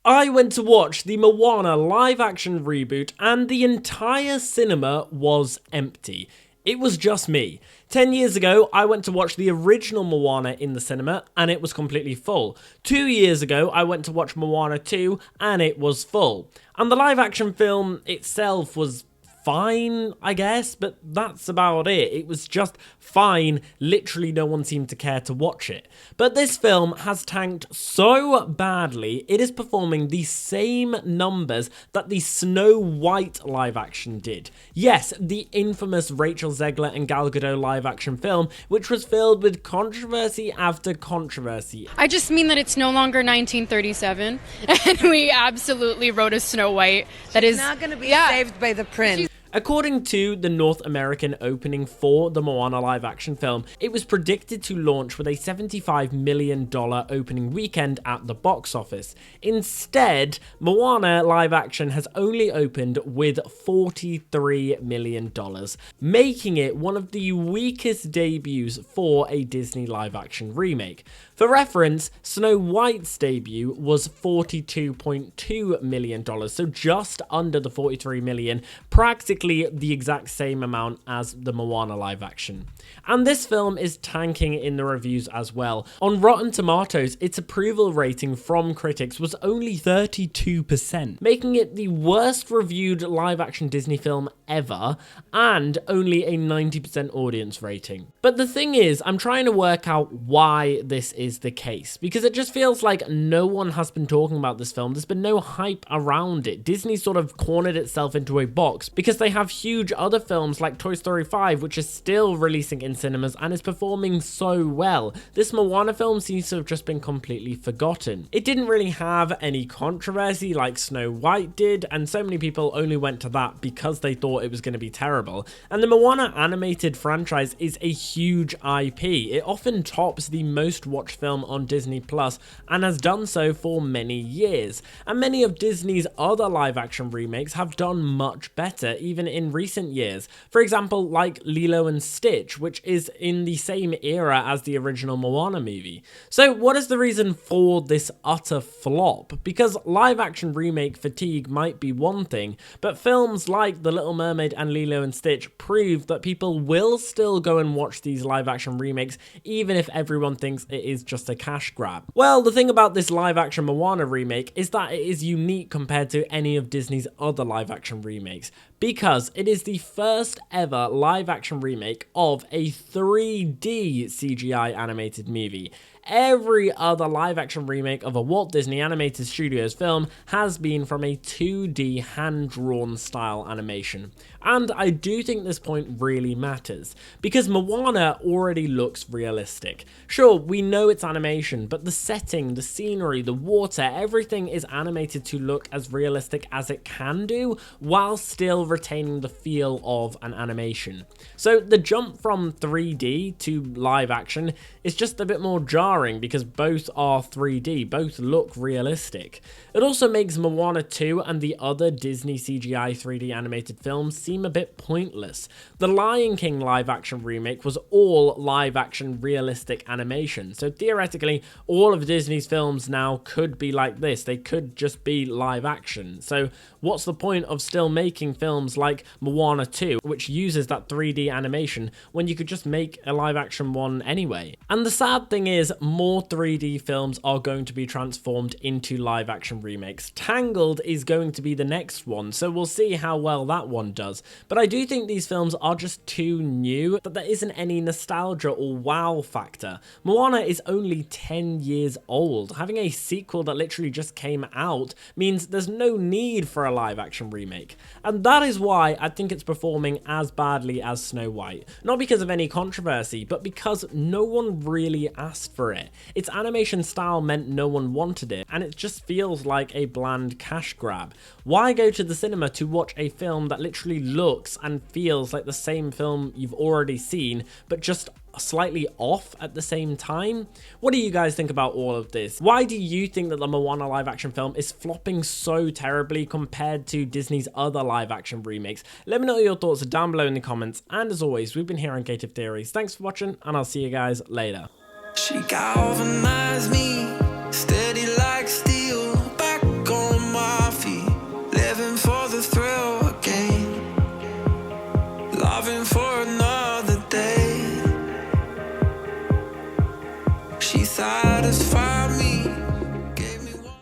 I went to watch the Moana live-action reboot and the entire cinema was empty. It was just me. 10 years ago, I went to watch the original Moana in the cinema and it was completely full. 2 years ago, I went to watch Moana 2 and it was full. And the live-action film itself was fine, I guess, but that's about it. It was just fine. Literally no one seemed to care to watch it. But this film has tanked so badly, it is performing the same numbers that the Snow White live action did. Yes, the infamous Rachel Zegler and Gal Gadot live action film, which was filled with controversy after controversy. I just mean that it's no longer 1937, and we absolutely wrote a Snow White that is not going to be saved by the prince. According to the North American opening for the Moana live-action film, it was predicted to launch with a $75 million opening weekend at the box office. Instead, Moana live-action has only opened with $43 million, making it one of the weakest debuts for a Disney live-action remake. For reference, Snow White's debut was $42.2 million, so just under the $43 million, practically the exact same amount as the Moana live action. And this film is tanking in the reviews as well. On Rotten Tomatoes, its approval rating from critics was only 32%, making it the worst reviewed live action Disney film ever, and only a 90% audience rating. But the thing is, I'm trying to work out why this is the case, because it just feels like no one has been talking about this film. There's been no hype around it. Disney sort of cornered itself into a box because they have huge other films like Toy Story 5, which is still releasing in cinemas and is performing so well. This Moana film seems to have just been completely forgotten. It didn't really have any controversy like Snow White did, and so many people only went to that because they thought it was going to be terrible. And the Moana animated franchise is a huge IP. It often tops the most watched film on Disney Plus and has done so for many years. And many of Disney's other live action remakes have done much better, even in recent years. For example, like Lilo and Stitch, which is in the same era as the original Moana movie. So what is the reason for this utter flop? Because live action remake fatigue might be one thing, but films like The Little Mermaid and Lilo and Stitch prove that people will still go and watch these live action remakes even if everyone thinks it is just a cash grab. Well, the thing about this live action Moana remake is that it is unique compared to any of Disney's other live action remakes, because it is the first ever live action remake of a 3D CGI animated movie. Every other live-action remake of a Walt Disney Animated Studios film has been from a 2D hand-drawn style animation. And I do think this point really matters, because Moana already looks realistic. Sure, we know it's animation, but the setting, the scenery, the water, everything is animated to look as realistic as it can do, while still retaining the feel of an animation. So the jump from 3D to live action is just a bit more jarring, because both are 3D, both look realistic. It also makes Moana 2 and the other Disney CGI 3D animated films seem a bit pointless. The Lion King live action remake was all live action realistic animation, so theoretically all of Disney's films now could be like this. They could just be live action. So what's the point of still making films like Moana 2, which uses that 3D animation, when you could just make a live action one anyway? And the sad thing is, more 3D films are going to be transformed into live action remakes. Tangled is going to be the next one, so we'll see how well that one does. But I do think these films are just too new, that there isn't any nostalgia or wow factor. Moana is only 10 years old. Having a sequel that literally just came out means there's no need for a live action remake. And that is why I think it's performing as badly as Snow White. Not because of any controversy, but because no one really asked for it. Its animation style meant no one wanted it, and it just feels like a bland cash grab. Why go to the cinema to watch a film that literally looks and feels like the same film you've already seen, but just slightly off at the same time? What do you guys think about all of this? Why do you think that the Moana live action film is flopping so terribly compared to Disney's other live action remakes? Let me know your thoughts down below in the comments, and as always, we've been here on Creative Theories. Thanks for watching, and I'll see you guys later. She galvanized me, steady like steel, back on She thought us far